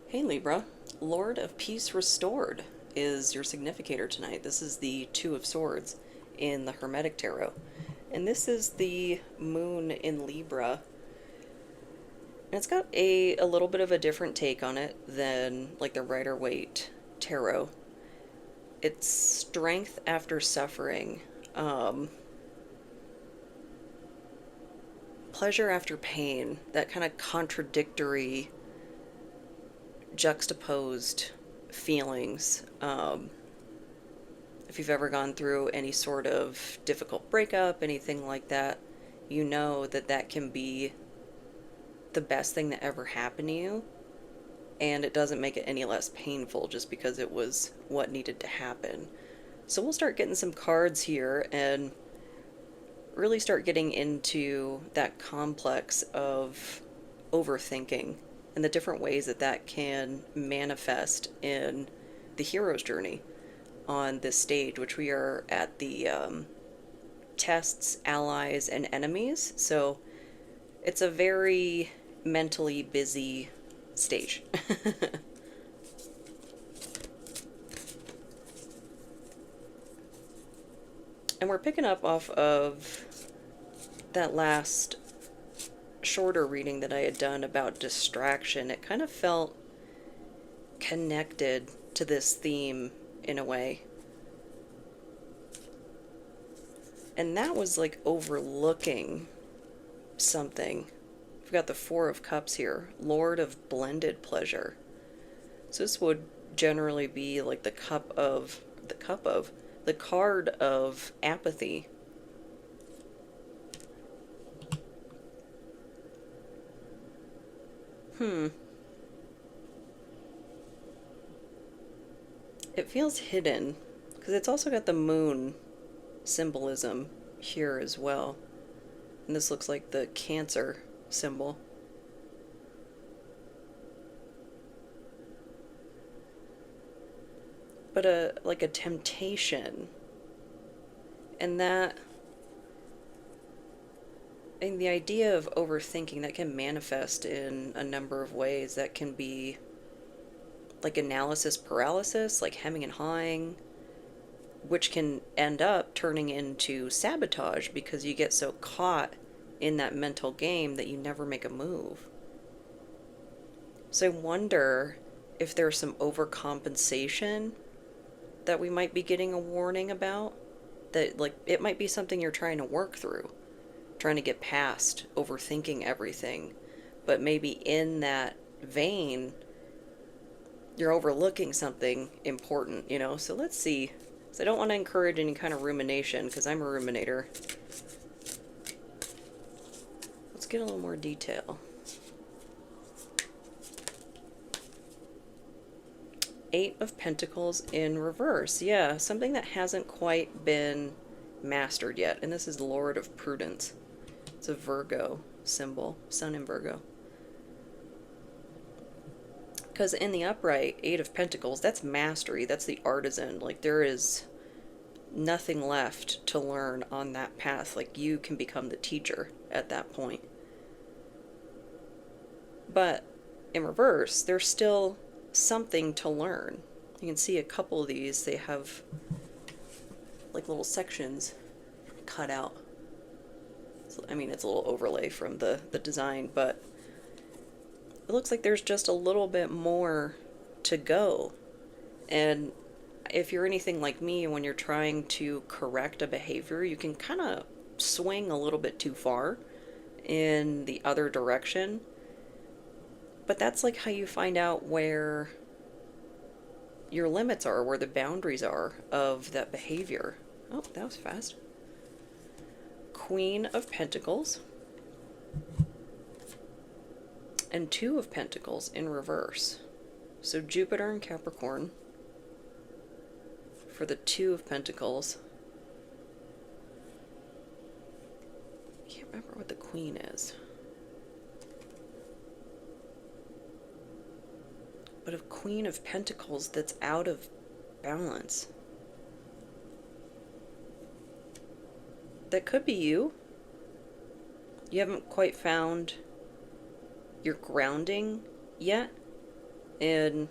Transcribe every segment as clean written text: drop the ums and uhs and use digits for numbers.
Hey Libra, Lord of Peace Restored is your significator tonight. This is the Two of Swords in the Hermetic Tarot. And this is the moon in Libra. And it's got a little bit of a different take on it than like the Rider-Waite Tarot. It's strength after suffering, um, pleasure after pain, that kind of contradictory, juxtaposed feelings. If you've ever gone through any sort of difficult breakup, anything like that, you know that that can be the best thing that ever happened to you, and it doesn't make it any less painful just because it was what needed to happen. So we'll start getting some cards here and really start getting into that complex of overthinking and the different ways that that can manifest in the hero's journey on this stage, which we are at the tests, allies, and enemies. So it's a very mentally busy stage. And we're picking up off of that last shorter reading that I had done about distraction. It kind of felt connected to this theme in a way. And that was like overlooking something. We've got the Four of Cups here, Lord of Blended Pleasure. So this would generally be like the card of apathy. It feels hidden because it's also got the moon symbolism here as well. And this looks like the Cancer symbol. But like a temptation. And that, and the idea of overthinking, that can manifest in a number of ways. That can be like analysis paralysis, like hemming and hawing, which can end up turning into sabotage because you get so caught in that mental game that you never make a move. So I wonder if there's some overcompensation that we might be getting a warning about. That, like, it might be something you're trying to work through, trying to get past overthinking everything. But maybe in that vein, you're overlooking something important, you know? So let's see. So I don't want to encourage any kind of rumination because I'm a ruminator. Let's get a little more detail. Eight of Pentacles in reverse. Yeah, something that hasn't quite been mastered yet. And this is Lord of Prudence. It's a Virgo symbol, Sun in Virgo. Because in the upright, Eight of Pentacles, that's mastery. That's the artisan. Like, there is nothing left to learn on that path. Like, you can become the teacher at that point. But in reverse, there's still something to learn. You can see a couple of these, they have like little sections cut out. So, I mean, it's a little overlay from the design, but it looks like there's just a little bit more to go. And if you're anything like me, when you're trying to correct a behavior, you can kind of swing a little bit too far in the other direction. But that's like how you find out where your limits are, where the boundaries are of that behavior. Oh, that was fast. Queen of Pentacles. And Two of Pentacles in reverse. So Jupiter and Capricorn for the Two of Pentacles. I can't remember what the Queen is. But a Queen of Pentacles that's out of balance. That could be you. You haven't quite found your grounding yet. and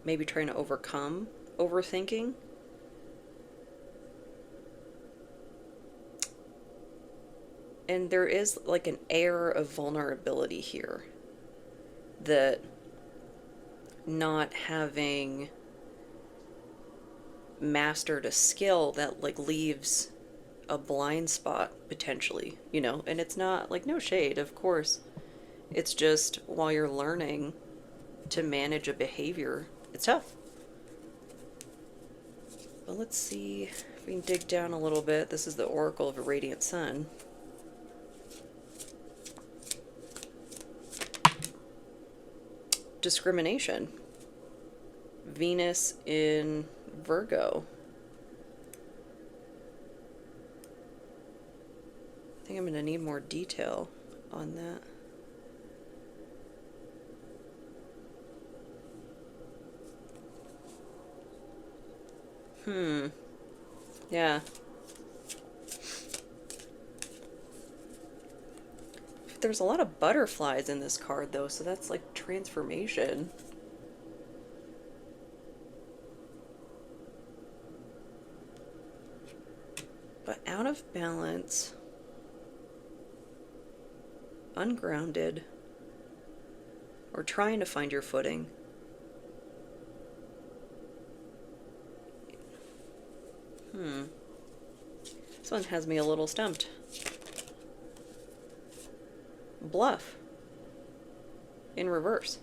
maybe trying to overcome overthinking. And there is like an air of vulnerability here that not having mastered a skill that like leaves a blind spot potentially, you know? And it's not like no shade, of course. It's just while you're learning to manage a behavior, it's tough. But let's see if we can dig down a little bit. This is the Oracle of a Radiant Sun. Discrimination. Venus in Virgo. I think I'm going to need more detail on that. Yeah. There's a lot of butterflies in this card, though, so that's like transformation. But out of balance, ungrounded, or trying to find your footing. This one has me a little stumped. Bluff in reverse.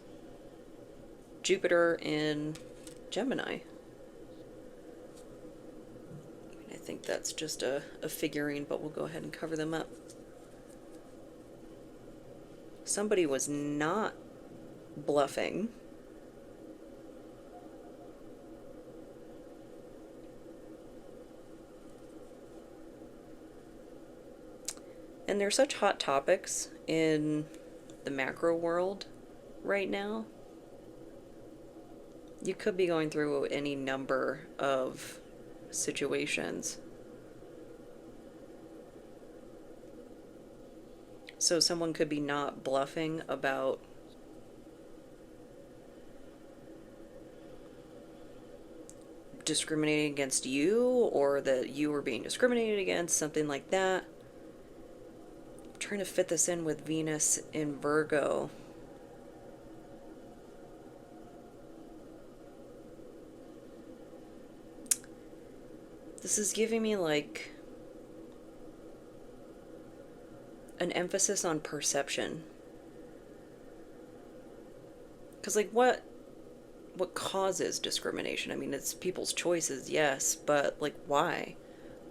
Jupiter in Gemini. I think that's just a figurine, but we'll go ahead and cover them up. Somebody was not bluffing. And there's such hot topics in the macro world right now. You could be going through any number of situations. So someone could be not bluffing about discriminating against you, or that you were being discriminated against, something like that. I'm trying to fit this in with Venus in Virgo. This is giving me like an emphasis on perception. Because like what causes discrimination? I mean, it's people's choices, yes, but like why?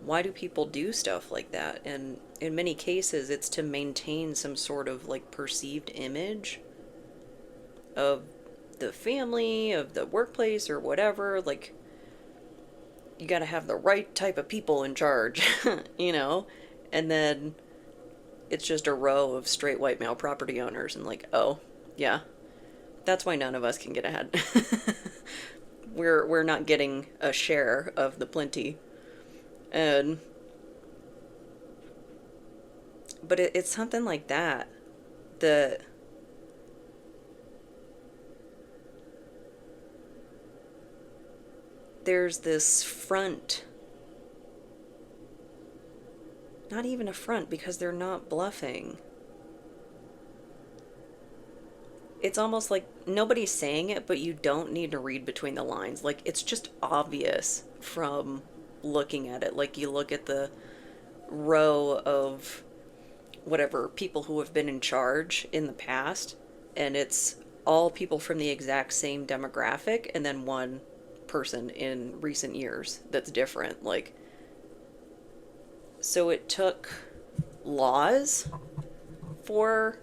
Why do people do stuff like that? And in many cases, it's to maintain some sort of like perceived image of the family, of the workplace, or whatever. Like, you gotta have the right type of people in charge, you know? And then it's just a row of straight white male property owners, and like, oh, yeah, that's why none of us can get ahead. We're not getting a share of the plenty. And but it's something like that that there's this front, not even a front, because they're not bluffing. It's almost like nobody's saying it, but you don't need to read between the lines. Like, it's just obvious from looking at it. Like, you look at the row of whatever people who have been in charge in the past, and it's all people from the exact same demographic, and then one person in recent years that's different. Like, so it took laws for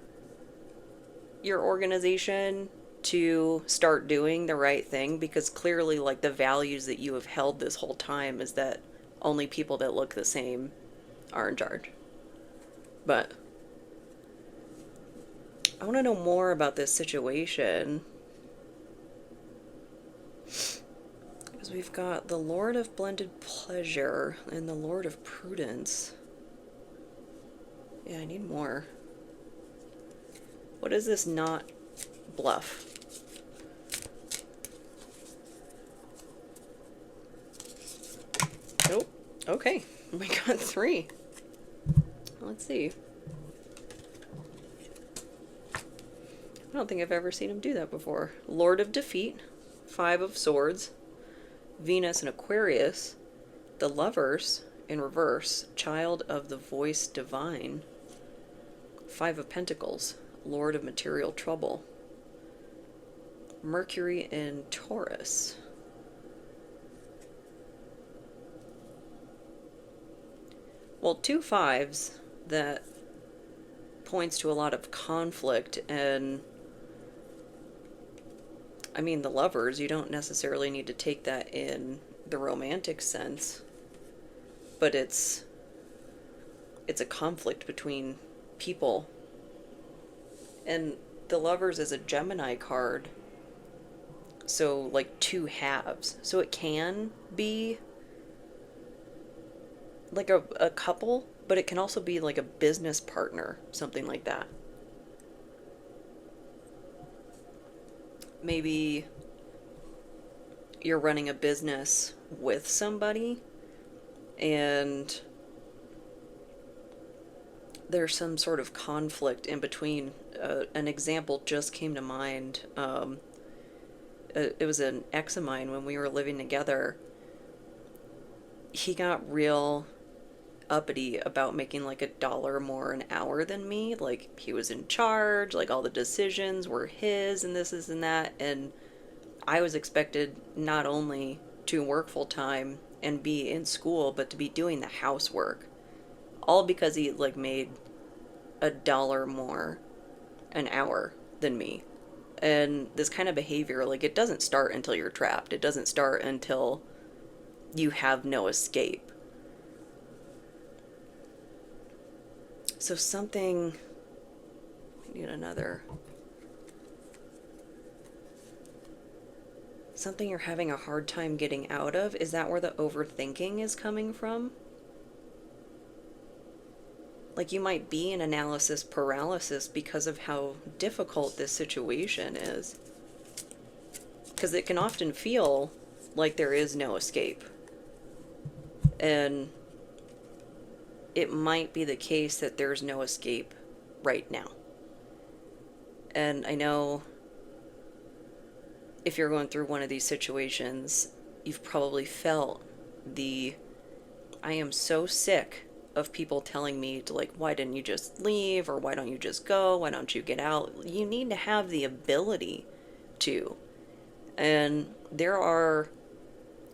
your organization to start doing the right thing, because clearly, like, the values that you have held this whole time is that only people that look the same are in charge. But I want to know more about this situation, because we've got the Lord of Blended Pleasure and the Lord of Prudence. Yeah, I need more. What is this not bluff? Oh, okay. We got 3. Let's see. I don't think I've ever seen him do that before. Lord of Defeat, 5 of Swords, Venus and Aquarius, the Lovers in reverse, Child of the Voice Divine, 5 of Pentacles, Lord of Material Trouble, Mercury in Taurus. Well, 2 5s, that points to a lot of conflict, and I mean, the Lovers, you don't necessarily need to take that in the romantic sense, but it's a conflict between people. And the Lovers is a Gemini card, so like 2 halves. So it can be like a couple, but it can also be like a business partner, something like that. Maybe you're running a business with somebody and there's some sort of conflict in between. An example just came to mind. It was an ex of mine when we were living together. He got real uppity about making like $1 more an hour than me. Like, he was in charge, like all the decisions were his and this and that, and I was expected not only to work full time and be in school, but to be doing the housework, all because he like made $1 more an hour than me. And this kind of behavior, like, it doesn't start until you're trapped. It doesn't start until you have no escape. So something, I need another, something you're having a hard time getting out of. Is that where the overthinking is coming from? Like, you might be in analysis paralysis because of how difficult this situation is. Because it can often feel like there is no escape. And it might be the case that there's no escape right now. And I know if you're going through one of these situations, you've probably felt the, I am so sick of people telling me to, like, why didn't you just leave? Or why don't you just go? Why don't you get out? You need to have the ability to. And there are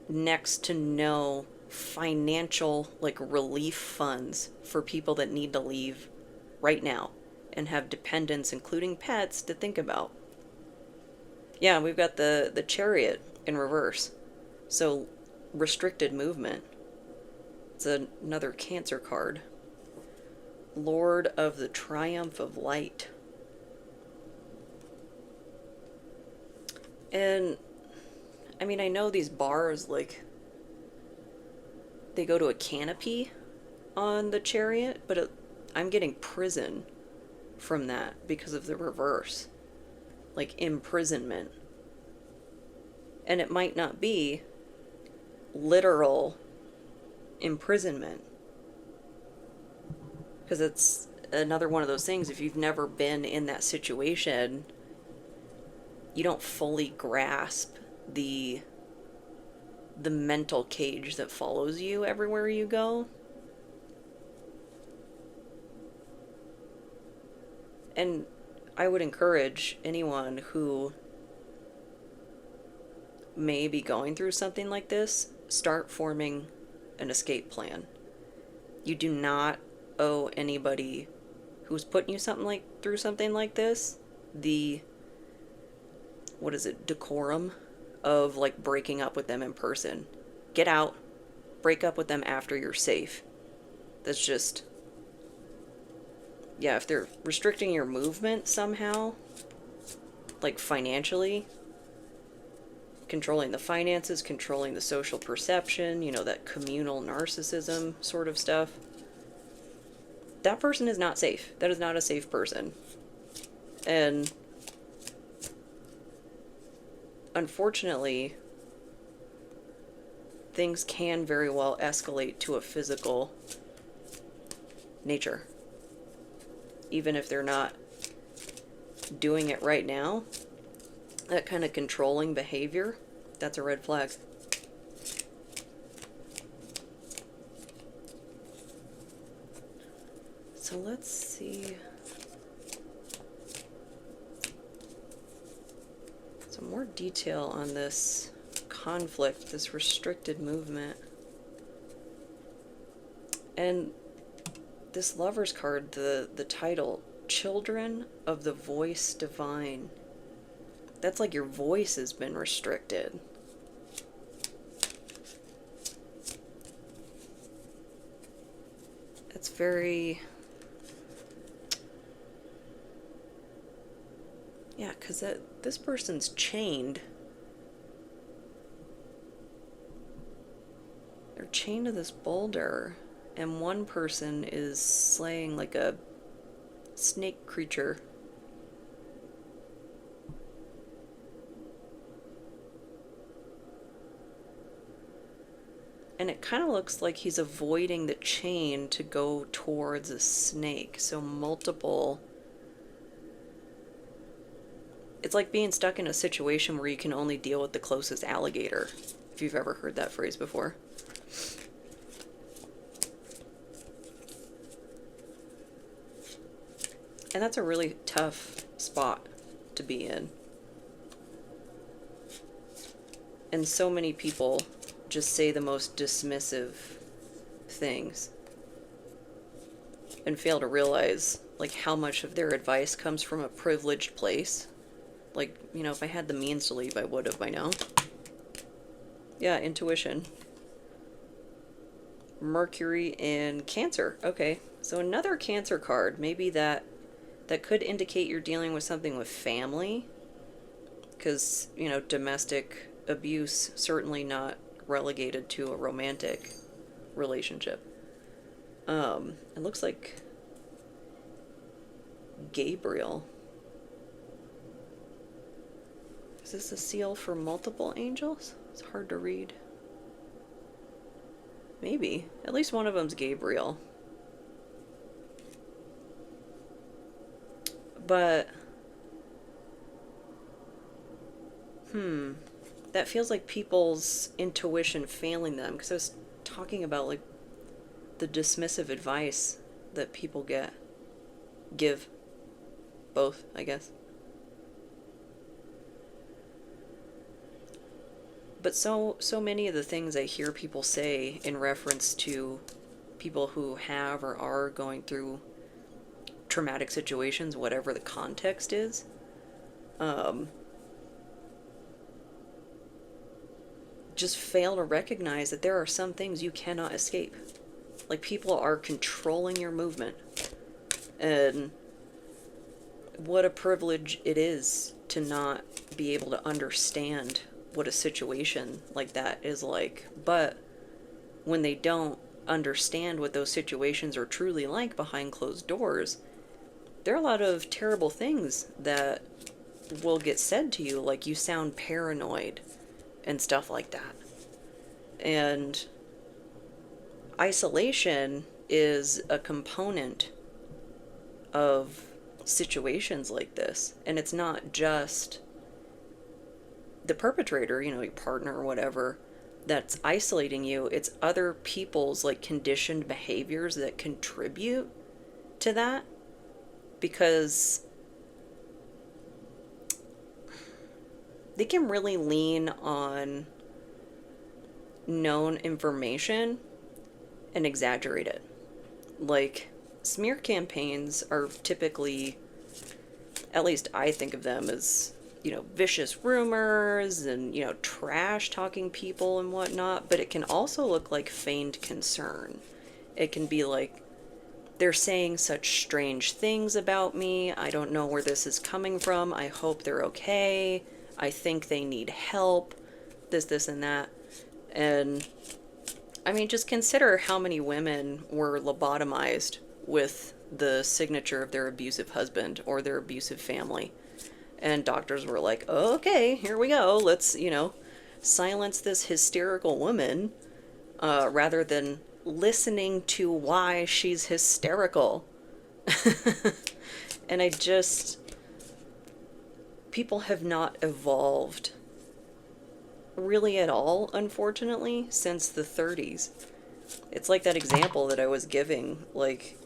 next to no financial, like, relief funds for people that need to leave right now and have dependents, including pets, to think about. Yeah, we've got the Chariot in reverse. So, restricted movement. It's another Cancer card. Lord of the Triumph of Light. And, I mean, I know these bars, like, they go to a canopy on the Chariot, but I'm getting prison from that because of the reverse. Like, imprisonment. And it might not be literal imprisonment, because it's another one of those things, if you've never been in that situation, you don't fully grasp the mental cage that follows you everywhere you go. And I would encourage anyone who may be going through something like this, start forming an escape plan. You do not owe anybody who's putting you through something like this the, what is it, decorum of, like, breaking up with them in person. Get out, break up with them after you're safe. That's just, yeah, if they're restricting your movement somehow, like financially, controlling the finances, controlling the social perception, you know, that communal narcissism sort of stuff, that person is not safe. That is not a safe person. And unfortunately, things can very well escalate to a physical nature. Even if they're not doing it right now, that kind of controlling behavior, that's a red flag. So let's see some more detail on this conflict, this restricted movement. And this Lover's card, the title, Children of the Voice Divine. That's like your voice has been restricted. That's very... Yeah, because this person's chained. They're chained to this boulder, and one person is slaying like a snake creature. And it kind of looks like he's avoiding the chain to go towards a snake. So multiple... It's like being stuck in a situation where you can only deal with the closest alligator, if you've ever heard that phrase before. And that's a really tough spot to be in. And so many people just say the most dismissive things and fail to realize like how much of their advice comes from a privileged place. Like, you know, if I had the means to leave, I would have by now. Yeah, intuition. Mercury in Cancer. Okay, so another Cancer card. Maybe that could indicate you're dealing with something with family. Because, you know, domestic abuse, certainly not relegated to a romantic relationship. It looks like Gabriel. Is this a seal for multiple angels? It's hard to read. Maybe. At least one of them's Gabriel. But... that feels like people's intuition failing them. Because I was talking about, like, the dismissive advice that people give. Both, I guess. But so many of the things I hear people say in reference to people who have or are going through traumatic situations, whatever the context is, just fail to recognize that there are some things you cannot escape. Like, people are controlling your movement. And what a privilege it is to not be able to understand what a situation like that is like. But when they don't understand what those situations are truly like behind closed doors, there are a lot of terrible things that will get said to you, like you sound paranoid and stuff like that. And isolation is a component of situations like this. And it's not just the perpetrator, you know, your partner or whatever, that's isolating you. It's other people's like conditioned behaviors that contribute to that, because they can really lean on known information and exaggerate it. Like, smear campaigns are typically, at least I think of them as, you know, vicious rumors and, you know, trash talking people and whatnot, but it can also look like feigned concern. It can be like, they're saying such strange things about me. I don't know where this is coming from. I hope they're okay. I think they need help. This, and that. And, I mean, just consider how many women were lobotomized with the signature of their abusive husband or their abusive family. And doctors were like, oh, okay, here we go. Let's, you know, silence this hysterical woman rather than listening to why she's hysterical. And people have not evolved really at all, unfortunately, since the 30s. It's like that example that I was giving, like,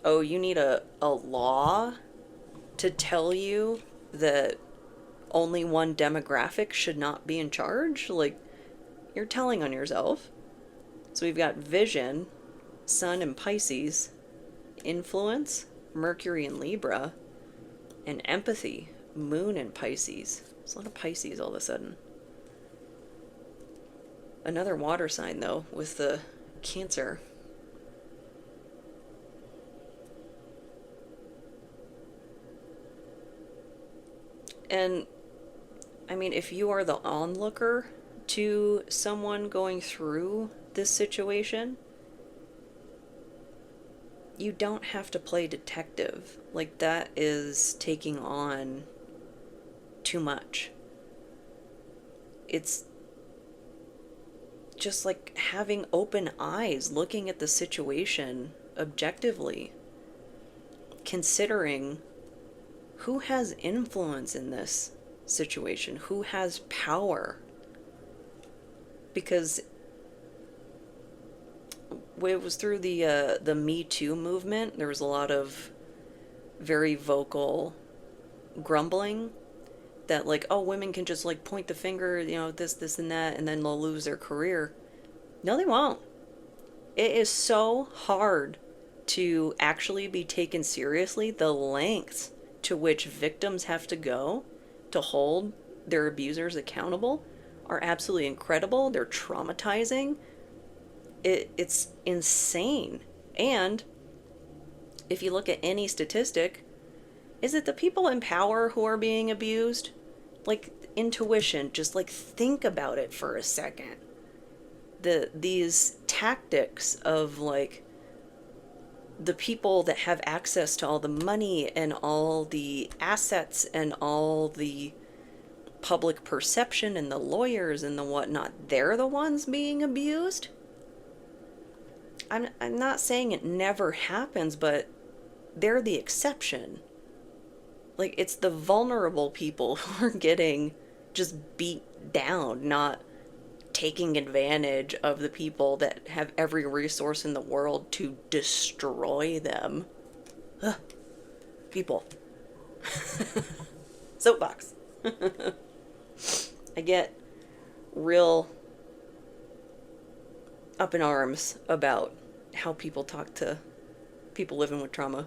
oh, you need a law to tell you that only one demographic should not be in charge? Like, you're telling on yourself. So we've got vision, Sun in Pisces, influence, Mercury in Libra, and empathy, Moon in Pisces. There's a lot of Pisces all of a sudden. Another water sign, though, with the Cancer. And, I mean, if you are the onlooker to someone going through this situation, you don't have to play detective. Like, that is taking on too much. It's just like having open eyes, looking at the situation objectively, considering who has influence in this situation, who has power. Because it was through the Me Too movement, there was a lot of very vocal grumbling that, like, oh, women can just, like, point the finger, you know, this, and that, and then they'll lose their career. No, they won't. It is so hard to actually be taken seriously. The lengths to which victims have to go to hold their abusers accountable are absolutely incredible. They're traumatizing. It's insane. And if you look at any statistic, is it the people in power who are being abused? Like, intuition, just like think about it for a second. These tactics of, like, the people that have access to all the money and all the assets and all the public perception and the lawyers and the whatnot, they're the ones being abused? I'm not saying it never happens, but they're the exception. Like, it's the vulnerable people who are getting just beat down, not taking advantage of the people that have every resource in the world to destroy them. Ugh. People. Soapbox. I get real up in arms about how people talk to people living with trauma.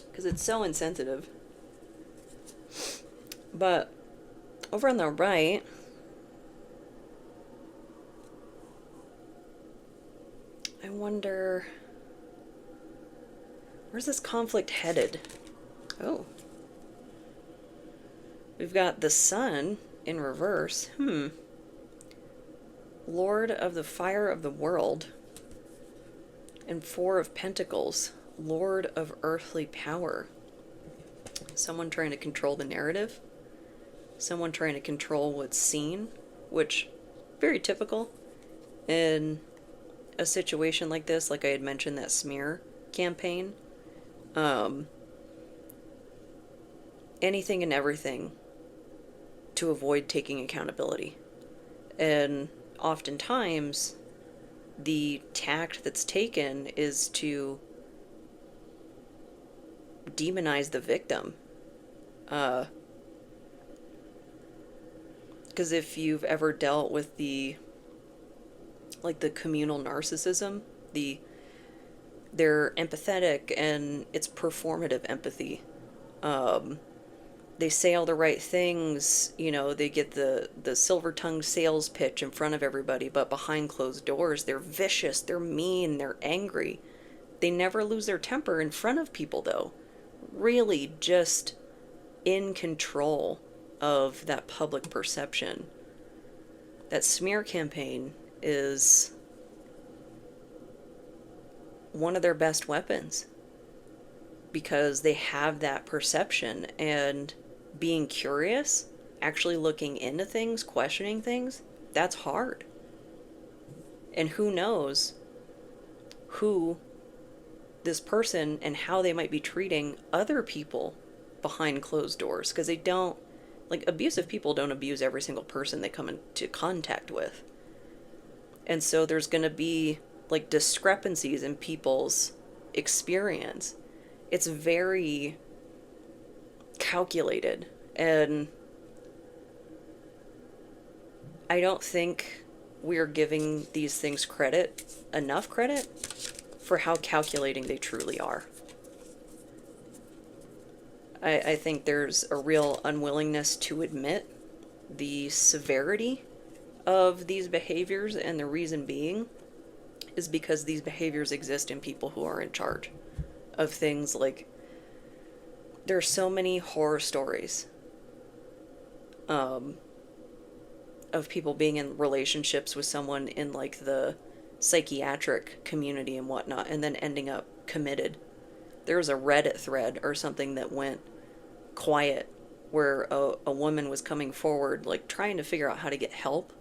Because it's so insensitive. But over on the right, I wonder, where's this conflict headed? Oh. We've got the Sun in reverse. Lord of the Fire of the World. And Four of Pentacles. Lord of Earthly Power. Someone trying to control the narrative. Someone trying to control what's seen, which, very typical in a situation like this. Like I had mentioned, that smear campaign. Anything and everything to avoid taking accountability. And oftentimes, the tact that's taken is to demonize the victim. Because if you've ever dealt with the communal narcissism, they're empathetic and it's performative empathy. They say all the right things, you know, they get the silver-tongued sales pitch in front of everybody, but behind closed doors, they're vicious, they're mean, they're angry. They never lose their temper in front of people, though. Really just in control of that public perception. That smear campaign is one of their best weapons because they have that perception, and being curious actually looking into things, questioning things, that's hard. And who knows who this person and how they might be treating other people behind closed doors, because they don't, like, abusive people don't abuse every single person they come into contact with. And so there's going to be like discrepancies in people's experience. It's very calculated, and I don't think we're giving these things enough credit for how calculating they truly are. I think there's a real unwillingness to admit the severity of these behaviors, and the reason being is because these behaviors exist in people who are in charge of things. Like, there are so many horror stories of people being in relationships with someone in like the psychiatric community and whatnot, and then ending up committed. There was a Reddit thread or something that went quiet where a woman was coming forward, like trying to figure out how to get help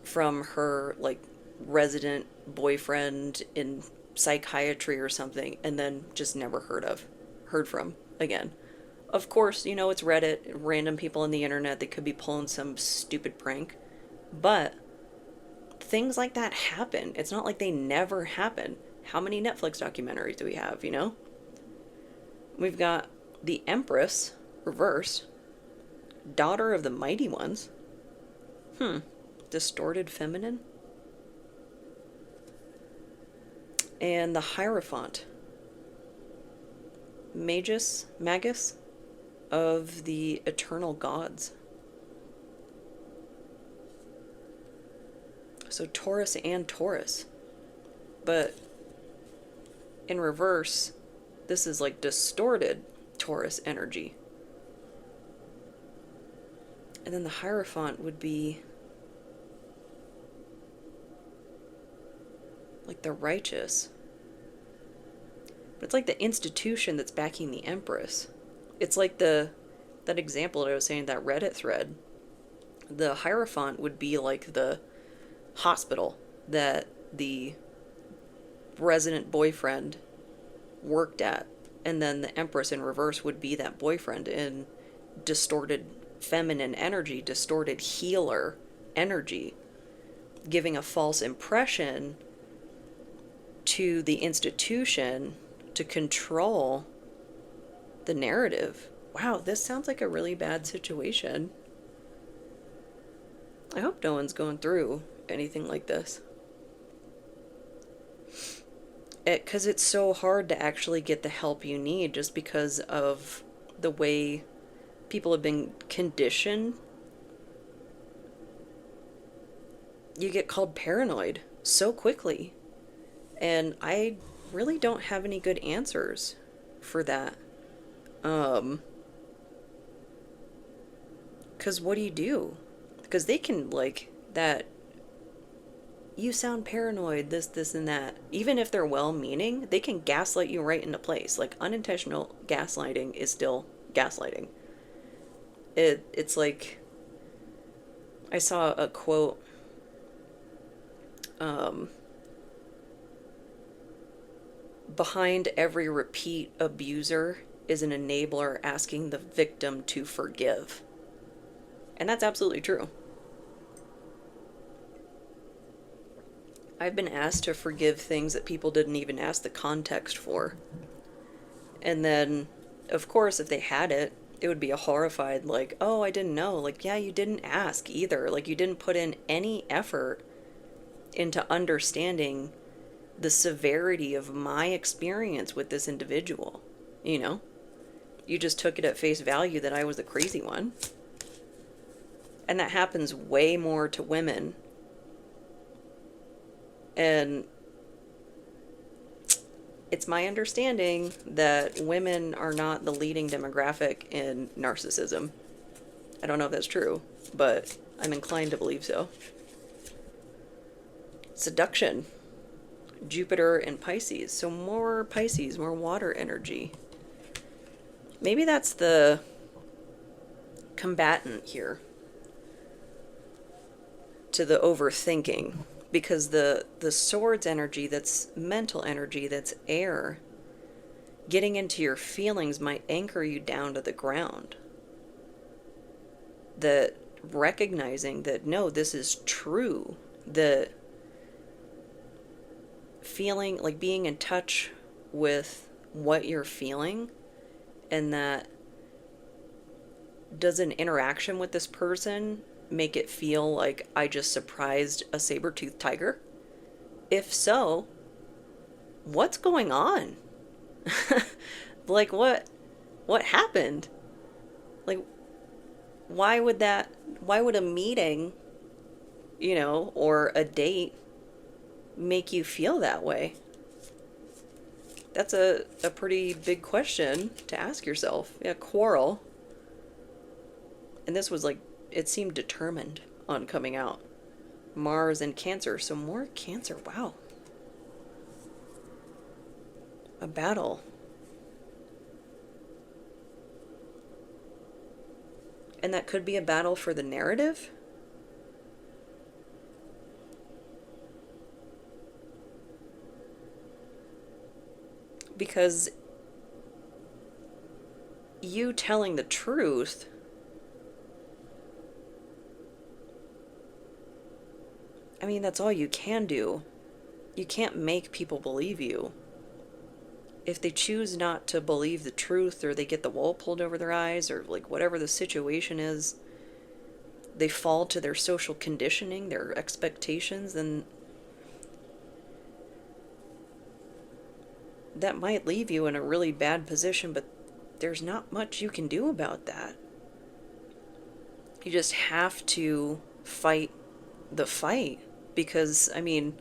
from her like resident boyfriend in psychiatry or something, and then just never heard from again. Of course, you know, it's Reddit, random people on the internet that could be pulling some stupid prank, but things like that happen. It's not like they never happen. How many Netflix documentaries do we have, you know? We've got the Empress reversed, daughter of the mighty ones. Distorted feminine. And the Hierophant, magus of the eternal gods. So Taurus and Taurus. But in reverse, this is like distorted Taurus energy. And then the Hierophant would be like the righteous. But it's like the institution that's backing the Empress. It's like that example that I was saying, that Reddit thread. The Hierophant would be like the hospital that the resident boyfriend worked at. And then the Empress in reverse would be that boyfriend in distorted feminine energy, distorted healer energy, giving a false impression to the institution to control the narrative. Wow, this sounds like a really bad situation. I hope no one's going through anything like this. Because it's so hard to actually get the help you need just because of the way people have been conditioned. You get called paranoid so quickly. And I really don't have any good answers for that. Because what do you do? Because they can, like, that, you sound paranoid, this, and that. Even if they're well-meaning, they can gaslight you right into place. Like, unintentional gaslighting is still gaslighting. It's like, I saw a quote, behind every repeat abuser is an enabler asking the victim to forgive. And that's absolutely true. I've been asked to forgive things that people didn't even ask the context for. And then, of course, if they had it, it would be a horrified, like, oh, I didn't know. Like, yeah, you didn't ask either. Like, you didn't put in any effort into understanding the severity of my experience with this individual. You know? You just took it at face value that I was the crazy one. And that happens way more to women. And it's my understanding that women are not the leading demographic in narcissism. I don't know if that's true, but I'm inclined to believe so. Seduction. Jupiter and Pisces. So more Pisces, more water energy. Maybe that's the combatant here to the overthinking, because the swords energy, that's mental energy, that's air, getting into your feelings might anchor you down to the ground. That recognizing that no, this is true, the feeling, like being in touch with what you're feeling, and that does an interaction with this person make it feel like I just surprised a saber-toothed tiger? If so, what's going on? Like what happened? Like why would a meeting, or a date make you feel that way? That's a pretty big question to ask yourself. Yeah, quarrel. And this was like, it seemed determined on coming out. Mars and Cancer, so more Cancer, wow. A battle. And that could be a battle for the narrative? Because you telling the truth, I mean, that's all you can do. You can't make people believe you. If they choose not to believe the truth, or they get the wool pulled over their eyes, or like whatever the situation is, they fall to their social conditioning, their expectations, then that might leave you in a really bad position, but there's not much you can do about that. You just have to fight the fight, because, I mean,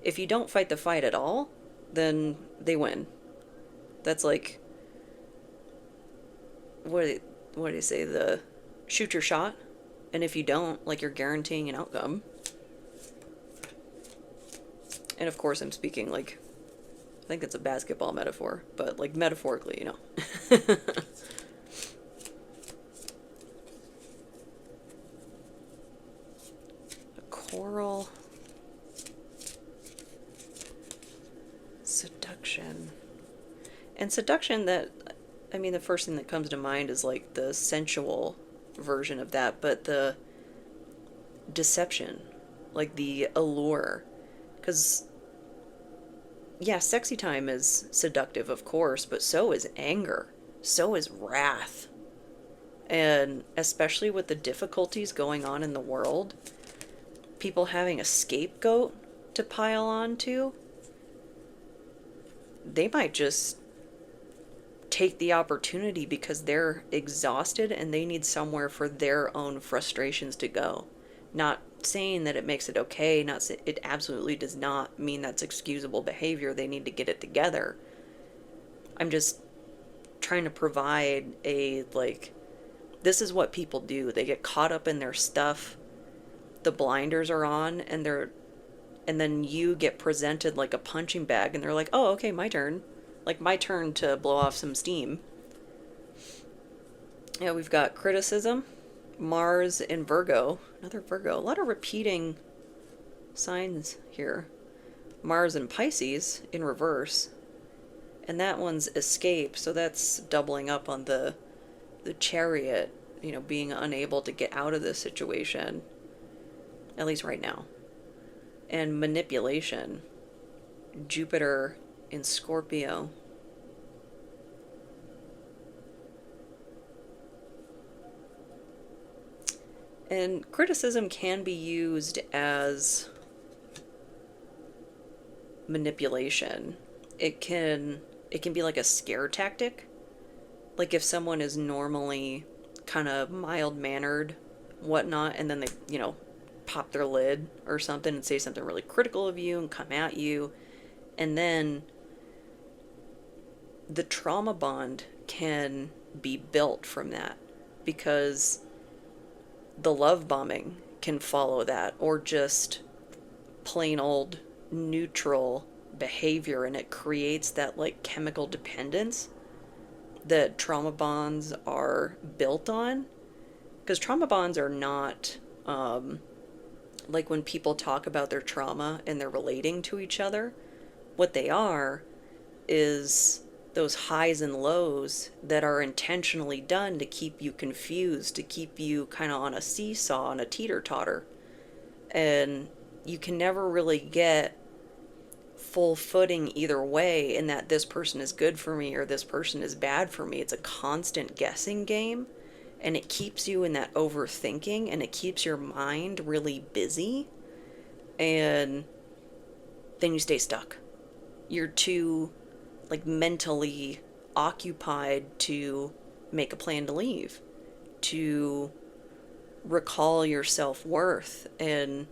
if you don't fight the fight at all, then they win. That's like, what do you say, the shoot your shot, and if you don't, like, you're guaranteeing an outcome. And of course I'm speaking like, I think it's a basketball metaphor, but like metaphorically, A coral. Seduction. And seduction, that, I mean, the first thing that comes to mind is like the sensual version of that, but the deception, like the allure. Because, yeah, sexy time is seductive, of course, but so is anger. So is wrath. And especially with the difficulties going on in the world, people having a scapegoat to pile on to, they might just take the opportunity because they're exhausted and they need somewhere for their own frustrations to go. Not saying that it makes it okay, it absolutely does not mean that's excusable behavior. They need to get it together. I'm just trying to provide this is what people do. They get caught up in their stuff. The blinders are on, and then you get presented like a punching bag, and they're like, oh, okay, my turn. Like, my turn to blow off some steam. Yeah, we've got criticism, Mars in Virgo. Another Virgo. A lot of repeating signs here. Mars in Pisces in reverse. And that one's escape, so that's doubling up on the Chariot, being unable to get out of this situation. At least right now. And manipulation. Jupiter in Scorpio. And criticism can be used as manipulation. It can be like a scare tactic. Like if someone is normally kind of mild-mannered, whatnot, and then they, pop their lid or something and say something really critical of you and come at you, and then the trauma bond can be built from that, because the love bombing can follow that, or just plain old neutral behavior, and it creates that like chemical dependence that trauma bonds are built on. Because trauma bonds are not, like when people talk about their trauma and they're relating to each other, what they are is those highs and lows that are intentionally done to keep you confused, to keep you kind of on a seesaw, on a teeter-totter. And you can never really get full footing either way in that this person is good for me or this person is bad for me. It's a constant guessing game, and it keeps you in that overthinking, and it keeps your mind really busy, and then you stay stuck. You're too, like, mentally occupied to make a plan to leave, to recall your self-worth and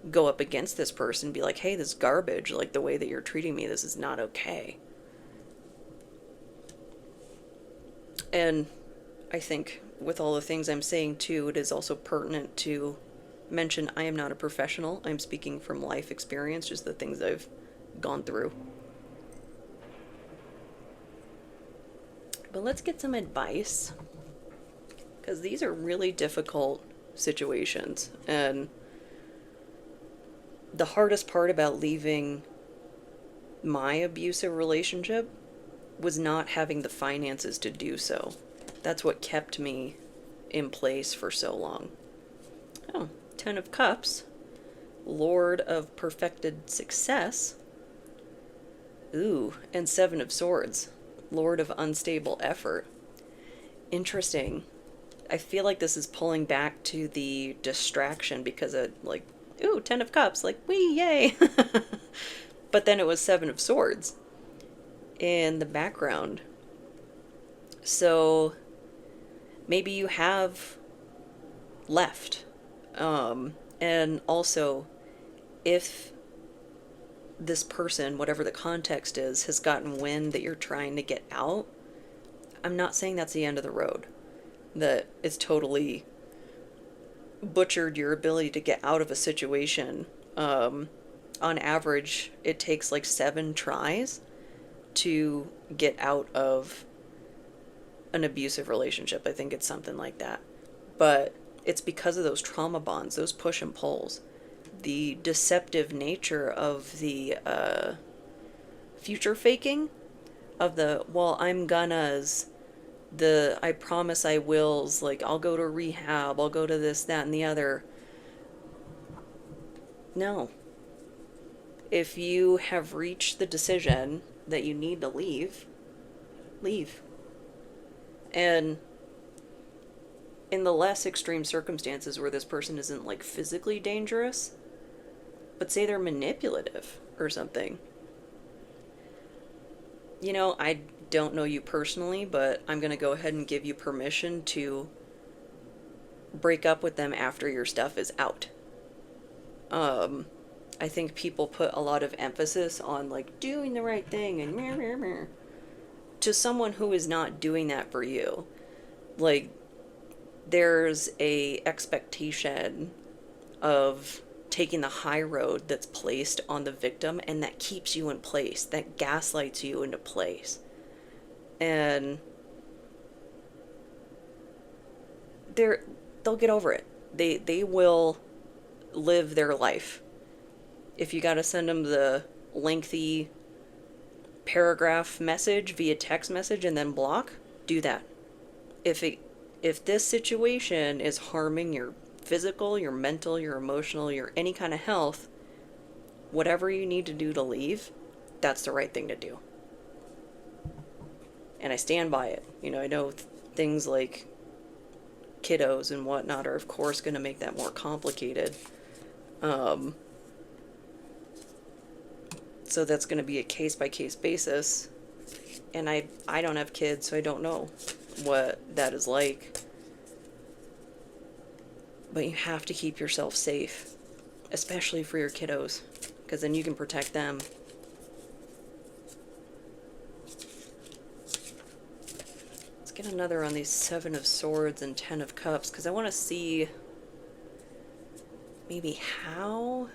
go up against this person, be like, hey, this is garbage, like the way that you're treating me, this is not okay. And I think with all the things I'm saying too, it is also pertinent to mention I am not a professional. I'm speaking from life experience, just the things I've gone through. But let's get some advice, because these are really difficult situations. And the hardest part about leaving my abusive relationship was not having the finances to do so. That's what kept me in place for so long. Oh, 10 of Cups, Lord of perfected success. Ooh, and 7 of Swords, Lord of unstable effort. Interesting. I feel like this is pulling back to the distraction because of, like, ooh, 10 of Cups, like, wee, yay. But then it was 7 of Swords in the background. So maybe you have left. And also, if this person, whatever the context is, has gotten wind that you're trying to get out, I'm not saying that's the end of the road. That it's totally butchered your ability to get out of a situation. On average, it takes like 7 tries to get out of an abusive relationship. I think it's something like that. But it's because of those trauma bonds, those push and pulls, the deceptive nature of the future faking, of the, well, I'm gonna,'s, the I promise I will's, like, I'll go to rehab, I'll go to this, that, and the other. No. If you have reached the decision that you need to leave, leave. And in the less extreme circumstances where this person isn't, like, physically dangerous, but say they're manipulative or something. You know, I don't know you personally, but I'm going to go ahead and give you permission to break up with them after your stuff is out. I think people put a lot of emphasis on, like, doing the right thing and meh, meh, meh, to someone who is not doing that for you. Like, there's a expectation of taking the high road that's placed on the victim, and that keeps you in place, that gaslights you into place. And they'll get over it. They will live their life. If you gotta send them the lengthy paragraph message via text message and then block, do that. If this situation is harming your physical, your mental, your emotional, your any kind of health, whatever you need to do to leave, that's the right thing to do. And I stand by it. You know, I know things like kiddos and whatnot are, of course, going to make that more complicated. So that's going to be a case-by-case basis. And I don't have kids, so I don't know what that is like. But you have to keep yourself safe, especially for your kiddos, because then you can protect them. Let's get another on these 7 of Swords and 10 of Cups, because I want to see maybe how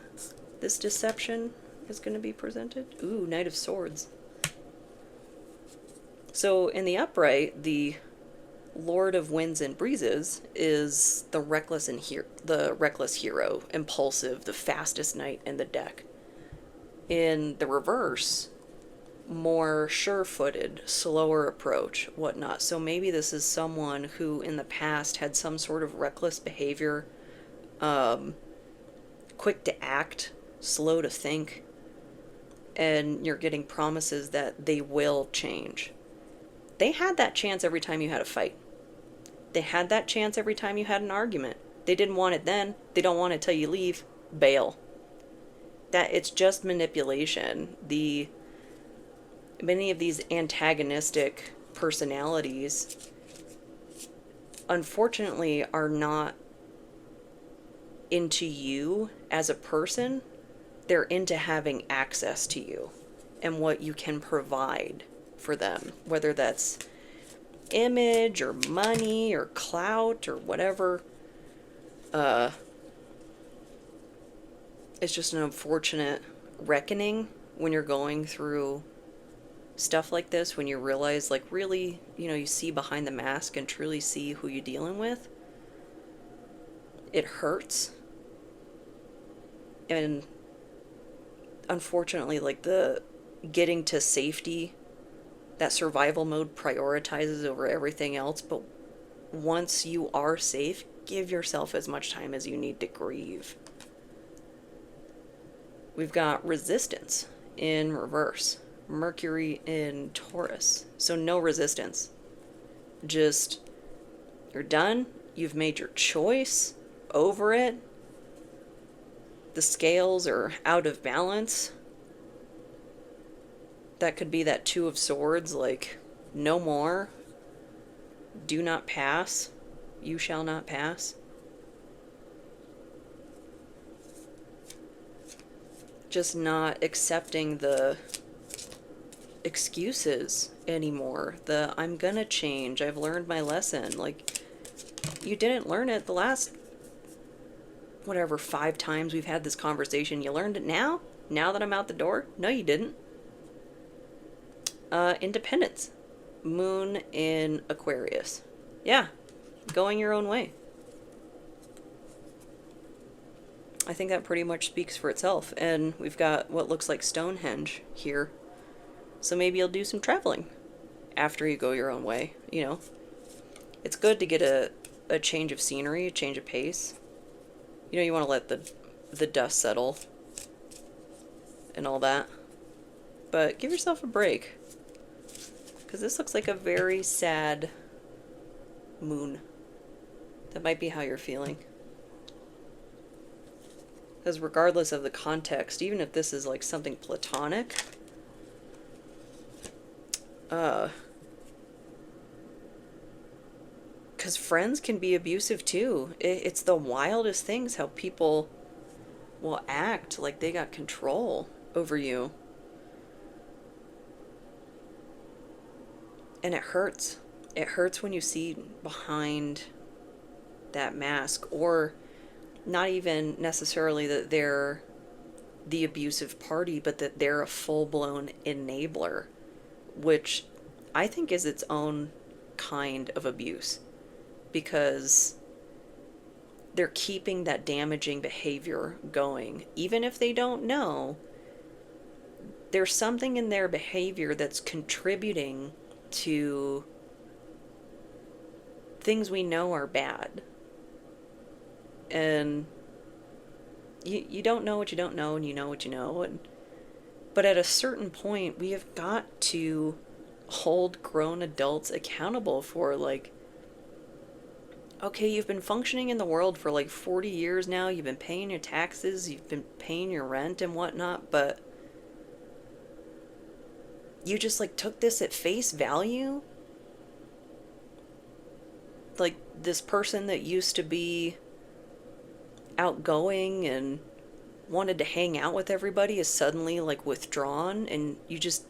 this deception is going to be presented. Ooh, Knight of Swords. So in the upright, the Lord of Winds and Breezes is the the reckless hero, impulsive, the fastest knight in the deck. In the reverse, more sure-footed, slower approach, whatnot. So maybe this is someone who in the past had some sort of reckless behavior, quick to act, slow to think, and you're getting promises that they will change. They had that chance every time you had a fight. They had that chance every time you had an argument. They didn't want it then. They don't want it till you leave. Bail. That it's just manipulation. Many of these antagonistic personalities, unfortunately, are not into you as a person. They're into having access to you and what you can provide for them, whether that's image or money or clout or whatever. It's just an unfortunate reckoning when you're going through stuff like this, when you realize, like, really, you see behind the mask and truly see who you're dealing with. It hurts. And unfortunately, like, the getting to safety, that survival mode prioritizes over everything else. But once you are safe, give yourself as much time as you need to grieve. We've got resistance in reverse. Mercury in Taurus. So no resistance. Just, you're done. You've made your choice. Over it. The scales are out of balance. That could be that Two of Swords, like, no more. Do not pass. You shall not pass. Just not accepting the excuses anymore. The I'm gonna change. I've learned my lesson. Like, you didn't learn it the last, 5 times we've had this conversation. You learned it now? Now that I'm out the door? No, you didn't. Independence. Moon in Aquarius. Yeah, going your own way. I think that pretty much speaks for itself. And we've got what looks like Stonehenge here. So maybe you'll do some traveling after you go your own way, It's good to get a change of scenery, a change of pace. You want to let the dust settle and all that. But give yourself a break. Because this looks like a very sad moon. That might be how you're feeling. Because regardless of the context, even if this is like something platonic, because friends can be abusive too. It's the wildest things how people will act like they got control over you. And it hurts. It hurts when you see behind that mask, or not even necessarily that they're the abusive party, but that they're a full-blown enabler, which I think is its own kind of abuse, because they're keeping that damaging behavior going. Even if they don't know, there's something in their behavior that's contributing to things we know are bad. And you don't know what you don't know, and you know what you know. But at a certain point, we have got to hold grown adults accountable for, like, okay, you've been functioning in the world for like 40 years now, you've been paying your taxes, you've been paying your rent and whatnot, but you just like took this at face value? Like, this person that used to be outgoing and wanted to hang out with everybody is suddenly like withdrawn, and you just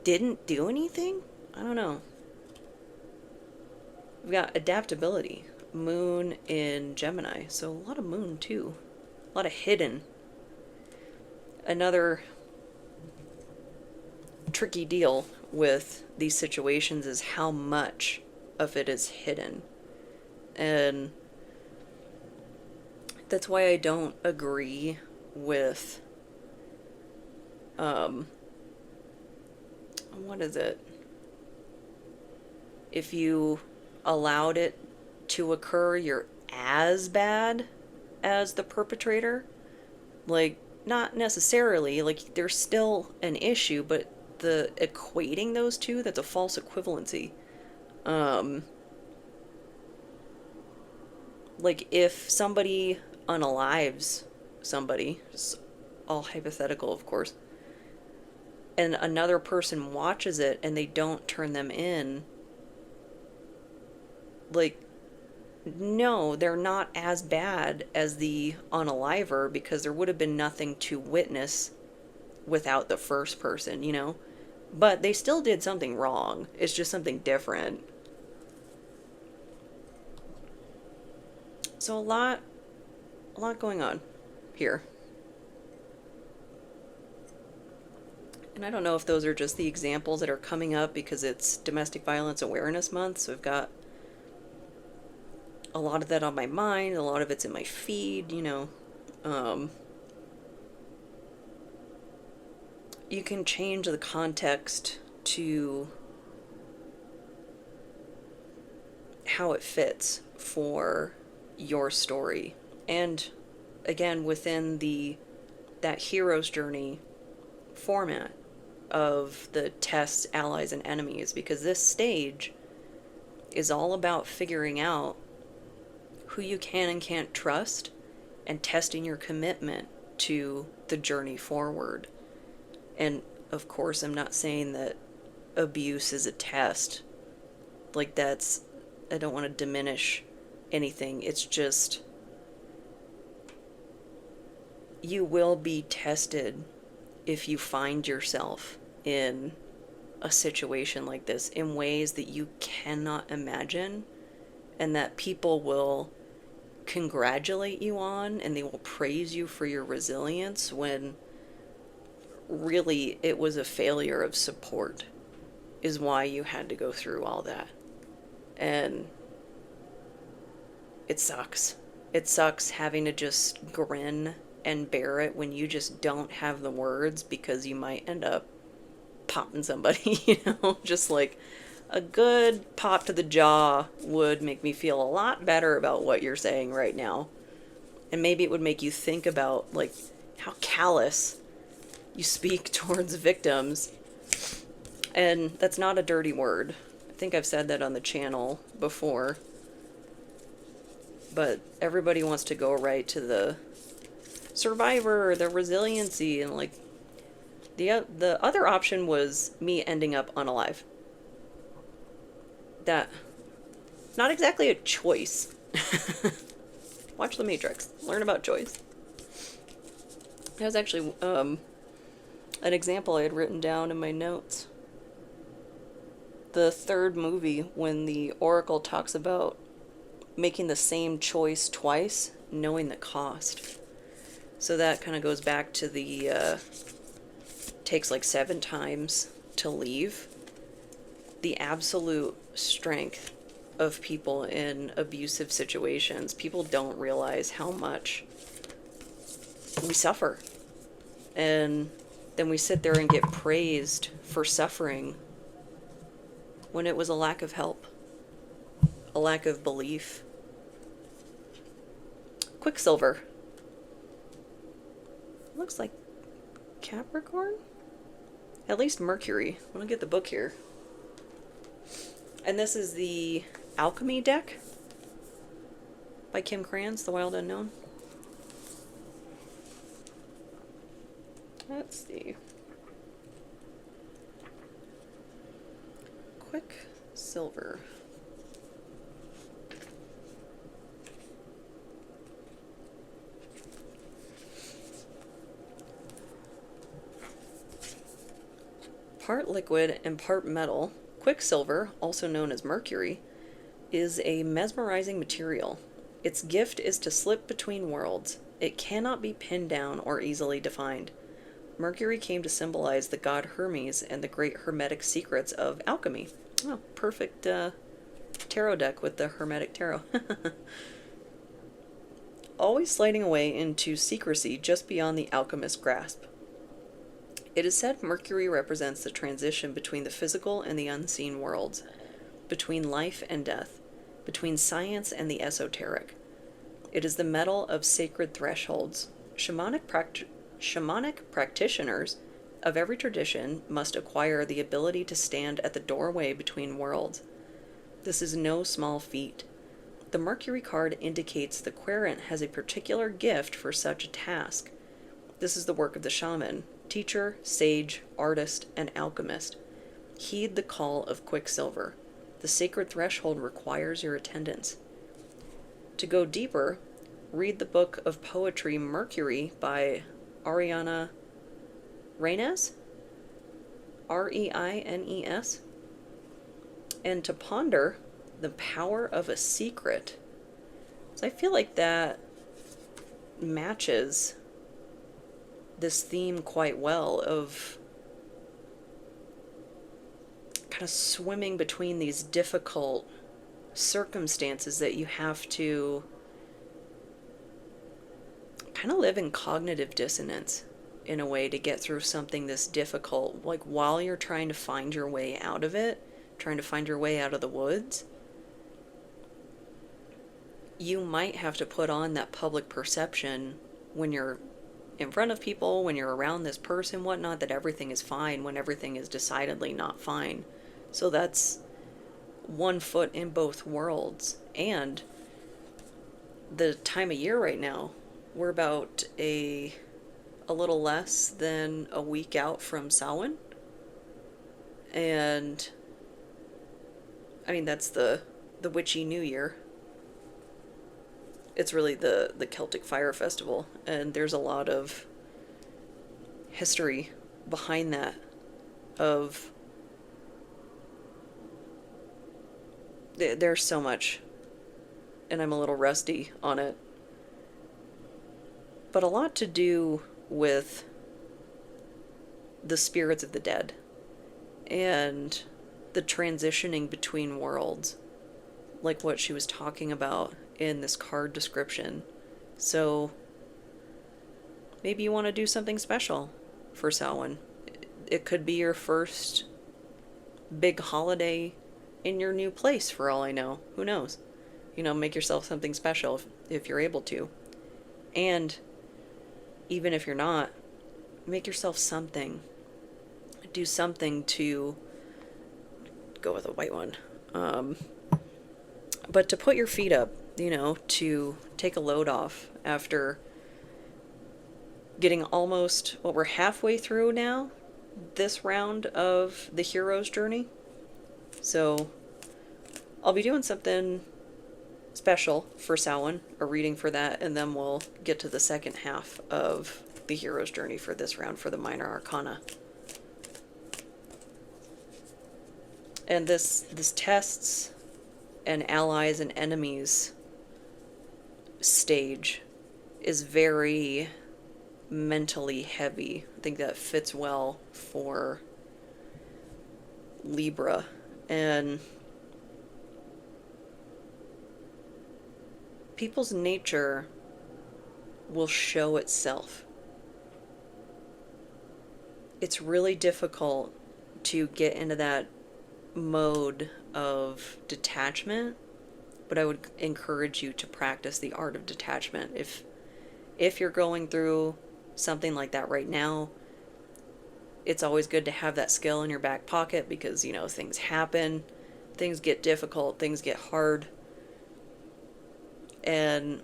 didn't do anything? I don't know. We've got adaptability. Moon in Gemini. So a lot of moon too. A lot of hidden. Another tricky deal with these situations is how much of it is hidden. And that's why I don't agree with, what is it? If you allowed it to occur, you're as bad as the perpetrator. Like, not necessarily. Like, there's still an issue, but the equating those two, that's a false equivalency. Like, if somebody unalives somebody, just all hypothetical, of course, and another person watches it and they don't turn them in, like, no, they're not as bad as the unaliver, because there would have been nothing to witness without the first person, you know? But they still did something wrong. It's just something different. So a lot going on here. And I don't know if those are just the examples that are coming up because it's Domestic Violence Awareness Month, so I've got a lot of that on my mind, a lot of it's in my feed, you know. You can change the context to how it fits for your story. And again, within that hero's journey format of the tests, allies, and enemies, because this stage is all about figuring out who you can and can't trust and testing your commitment to the journey forward. And of course, I'm not saying that abuse is a test. Like, I don't want to diminish anything. It's just, you will be tested if you find yourself in a situation like this in ways that you cannot imagine, and that people will congratulate you on, and they will praise you for your resilience, when really it was a failure of support is why you had to go through all that. And it sucks. It sucks having to just grin and bear it when you just don't have the words, because you might end up popping somebody, you know? Just like a good pop to the jaw would make me feel a lot better about what you're saying right now. And maybe it would make you think about, like, how callous you speak towards victims. And that's not a dirty word. I think I've said that on the channel before. But everybody wants to go right to the survivor, the resiliency, and like the other option was me ending up unalive. That, not exactly a choice. Watch The Matrix. Learn about choice. That was actually an example I had written down in my notes. The third movie, when the Oracle talks about making the same choice twice, knowing the cost. So that kind of goes back to the takes like 7 times to leave. The absolute strength of people in abusive situations. People don't realize how much we suffer. And then we sit there and get praised for suffering when it was a lack of help, a lack of belief. Quicksilver. Looks like Capricorn? At least Mercury. I'm gonna get the book here. And this is the Alchemy deck by Kim Krans, The Wild Unknown. Let's see. Quicksilver. Part liquid and part metal, Quicksilver, also known as mercury, is a mesmerizing material. Its gift is to slip between worlds. It cannot be pinned down or easily defined. Mercury came to symbolize the god Hermes and the great hermetic secrets of alchemy. Oh, perfect tarot deck with the Hermetic Tarot. Always sliding away into secrecy just beyond the alchemist's grasp. It is said Mercury represents the transition between the physical and the unseen worlds, between life and death, between science and the esoteric. It is the metal of sacred thresholds. Shamanic practitioners of every tradition must acquire the ability to stand at the doorway between worlds. This is no small feat. The Mercury card indicates the querent has a particular gift for such a task. This is the work of the shaman, teacher, sage, artist, and alchemist. Heed the call of Quicksilver. The sacred threshold requires your attendance. To go deeper, read the book of poetry Mercury by Ariana Reines? Reines? And to ponder the power of a secret. So I feel like that matches this theme quite well of kind of swimming between these difficult circumstances that you have to kind of live in cognitive dissonance in a way to get through something this difficult, like while you're trying to find your way out of it, trying to find your way out of the woods. You might have to put on that public perception when you're in front of people, when you're around this person, whatnot, that everything is fine when everything is decidedly not fine. So that's one foot in both worlds. And the time of year right now, we're about a little less than a week out from Samhain. And I mean, that's the witchy new year. It's really the Celtic Fire Festival, and there's a lot of history behind that of there's so much, and I'm a little rusty on it, but a lot to do with the spirits of the dead and the transitioning between worlds, like what she was talking about in this card description. So maybe you want to do something special for Samhain. It could be your first big holiday in your new place, for all I know. Who knows? You know, make yourself something special if you're able to. And even if you're not, make yourself something. Do something to go with a white one. But to put your feet up, you know, to take a load off after getting almost, what, we're halfway through now, this round of the hero's journey. So I'll be doing something special for Samhain, a reading for that, and then we'll get to the second half of the hero's journey for this round for the minor arcana. And this tests an allies and enemies stage is very mentally heavy. I think that fits well for Libra. And people's nature will show itself. It's really difficult to get into that mode of detachment, but I would encourage you to practice the art of detachment. If you're going through something like that right now, it's always good to have that skill in your back pocket because, you know, things happen, things get difficult, things get hard. And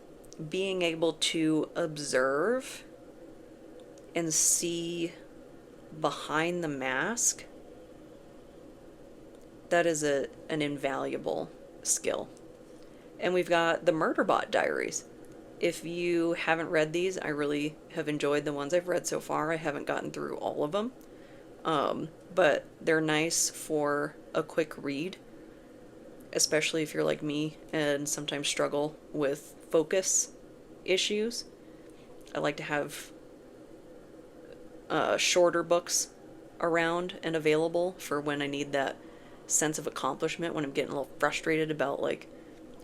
being able to observe and see behind the mask, that is an invaluable skill. And we've got the Murderbot Diaries. If you haven't read these, I really have enjoyed the ones I've read so far. I haven't gotten through all of them. But they're nice for a quick read, especially if you're like me and sometimes struggle with focus issues. I like to have shorter books around and available for when I need that sense of accomplishment when I'm getting a little frustrated about, like,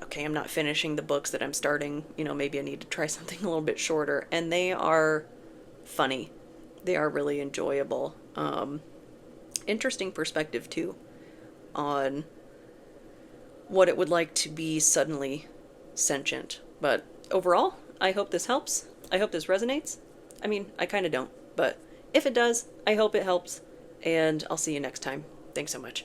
okay, I'm not finishing the books that I'm starting. Maybe I need to try something a little bit shorter. And they are funny. They are really enjoyable. Interesting perspective, too, on what it would like to be suddenly sentient. But overall, I hope this helps. I hope this resonates. I mean, I kind of don't. But if it does, I hope it helps. And I'll see you next time. Thanks so much.